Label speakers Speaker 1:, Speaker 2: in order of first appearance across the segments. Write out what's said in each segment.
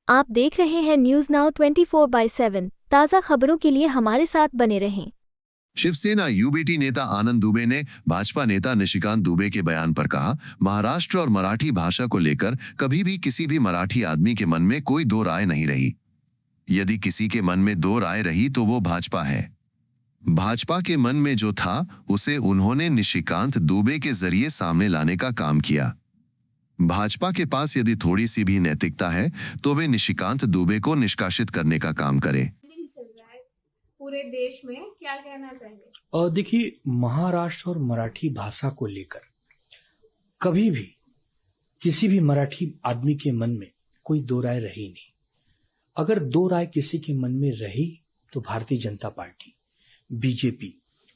Speaker 1: आप देख रहे हैं न्यूज नाउ 24/7 ताज़ा खबरों के लिए हमारे साथ बने रहें।
Speaker 2: शिवसेना यूबीटी नेता आनंद दुबे ने भाजपा नेता निशिकांत दुबे के बयान पर कहा, महाराष्ट्र और मराठी भाषा को लेकर कभी भी किसी भी मराठी आदमी के मन में कोई दो राय नहीं रही। यदि किसी के मन में दो राय रही तो वो भाजपा है। भाजपा के मन में जो था उसे उन्होंने निशिकांत दुबे के जरिए सामने लाने का काम किया। भाजपा के पास यदि थोड़ी सी भी नैतिकता है तो वे निशिकांत दुबे को निष्कासित करने का काम करें।
Speaker 3: पूरे देश में क्या कहना चाहिए?
Speaker 4: और देखिए, महाराष्ट्र और मराठी भाषा को लेकर कभी भी किसी भी मराठी आदमी के मन में कोई दो राय रही नहीं। अगर दो राय किसी के मन में रही तो भारतीय जनता पार्टी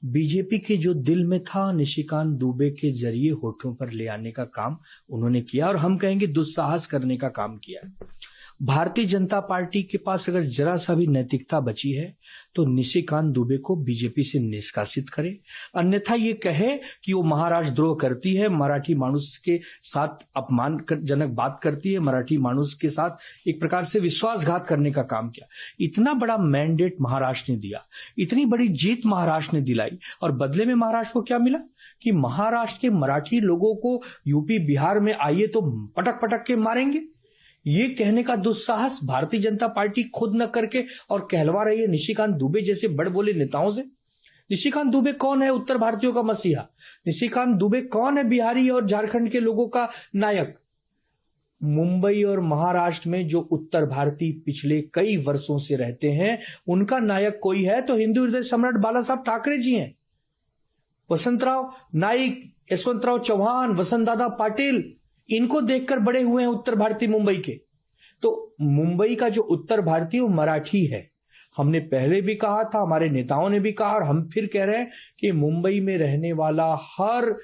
Speaker 4: बीजेपी के जो दिल में था निशिकांत दुबे के जरिए होठों पर ले आने का काम उन्होंने किया, और हम कहेंगे दुस्साहस करने का काम किया। भारतीय जनता पार्टी के पास अगर जरा सा भी नैतिकता बची है तो निशिकांत दुबे को बीजेपी से निष्कासित करे, अन्यथा ये कहे कि वो महाराष्ट्र द्रोह करती है, मराठी मानुष के साथ अपमानजनक बात करती है, मराठी मानुष के साथ एक प्रकार से विश्वासघात करने का काम किया। इतना बड़ा मैंडेट महाराष्ट्र ने दिया, इतनी बड़ी जीत महाराष्ट्र ने दिलाई, और बदले में महाराष्ट्र को क्या मिला कि महाराष्ट्र के मराठी लोगों को यूपी बिहार में आइए तो पटक पटक के मारेंगे। ये कहने का दुस्साहस भारतीय जनता पार्टी खुद न करके और कहलवा रही है निशिकांत दुबे जैसे बड़बोले नेताओं से। निशिकांत दुबे कौन है? उत्तर भारतीयों का मसीहा। निशिकांत दुबे कौन है? बिहारी और झारखंड के लोगों का नायक। मुंबई और महाराष्ट्र में जो उत्तर भारतीय पिछले कई वर्षों से रहते हैं उनका नायक कोई है तो हिंदू हृदय सम्राट बाला साहब ठाकरे जी हैं। वसंतराव नाइक, यशवंतराव चौहान, वसंत दादा पाटिल, इनको देखकर बड़े हुए हैं उत्तर भारतीय मुंबई के। तो मुंबई का जो उत्तर भारतीय वो मराठी है। हमने पहले भी कहा था, हमारे नेताओं ने भी कहा, और हम फिर कह रहे हैं कि मुंबई में रहने वाला हर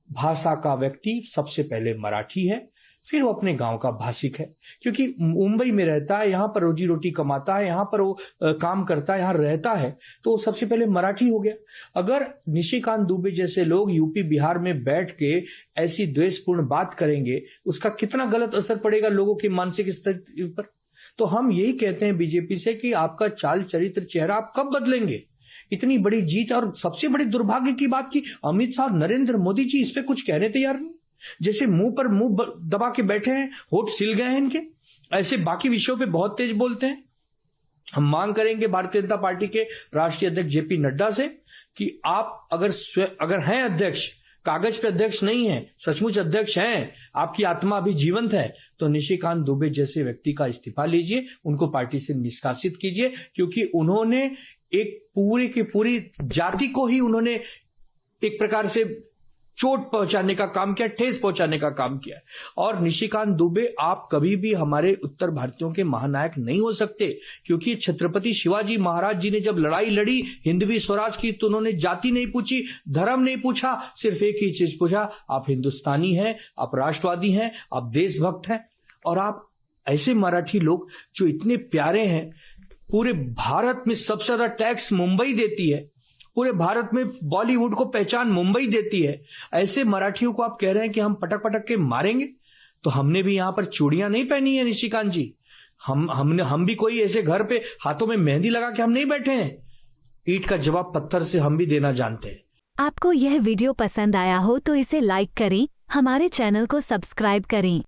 Speaker 4: भाषा का व्यक्ति सबसे पहले मराठी है, फिर वो अपने गांव का भाषिक है, क्योंकि मुंबई में रहता है, यहां पर रोजी रोटी कमाता है, यहां पर वो काम करता है, यहां रहता है, तो वो सबसे पहले मराठी हो गया। अगर निशिकांत दुबे जैसे लोग यूपी बिहार में बैठ के ऐसी द्वेषपूर्ण बात करेंगे, उसका कितना गलत असर पड़ेगा लोगों की मानसिक स्थिति पर। तो हम यही कहते हैं बीजेपी से कि आपका चाल चरित्र चेहरा आप कब बदलेंगे? इतनी बड़ी जीत, और सबसे बड़ी दुर्भाग्य की बात की अमित शाह, नरेंद्र मोदी जी इस पे कुछ कहने तैयार नहीं। जैसे मुंह पर मुंह दबा के बैठे हैं, होठ सिल गए हैं इनके, ऐसे बाकी विषयों पे बहुत तेज बोलते हैं। हम मांग करेंगे भारतीय जनता पार्टी के राष्ट्रीय अध्यक्ष जेपी नड्डा से कि आप अगर हैं अध्यक्ष, कागज पे अध्यक्ष नहीं है, सचमुच अध्यक्ष हैं, आपकी आत्मा अभी जीवंत है, तो निशिकांत दुबे जैसे व्यक्ति का इस्तीफा लीजिए, उनको पार्टी से निष्कासित कीजिए, क्योंकि उन्होंने एक पूरी की पूरी जाति को ही उन्होंने एक प्रकार से चोट पहुंचाने का काम किया, ठेस पहुंचाने का काम किया। और निशिकांत दुबे, आप कभी भी हमारे उत्तर भारतीयों के महानायक नहीं हो सकते, क्योंकि छत्रपति शिवाजी महाराज जी ने जब लड़ाई लड़ी हिंदवी स्वराज की, तो उन्होंने जाति नहीं पूछी, धर्म नहीं पूछा, सिर्फ एक ही चीज पूछा, आप हिंदुस्तानी हैं, आप राष्ट्रवादी हैं, आप देशभक्त हैं। और आप ऐसे मराठी लोग जो इतने प्यारे हैं, पूरे भारत में सबसे ज्यादा टैक्स मुंबई देती है, पूरे भारत में बॉलीवुड को पहचान मुंबई देती है, ऐसे मराठियों को आप कह रहे हैं कि हम पटक पटक के मारेंगे? तो हमने भी यहां पर चूड़ियां नहीं पहनी है निशिकांत जी, हम भी कोई ऐसे घर पे हाथों में मेहंदी लगा के हम नहीं बैठे हैं। ईंट का जवाब पत्थर से हम भी देना जानते हैं।
Speaker 1: आपको यह वीडियो पसंद आया हो तो इसे लाइक करें, हमारे चैनल को सब्सक्राइब करें।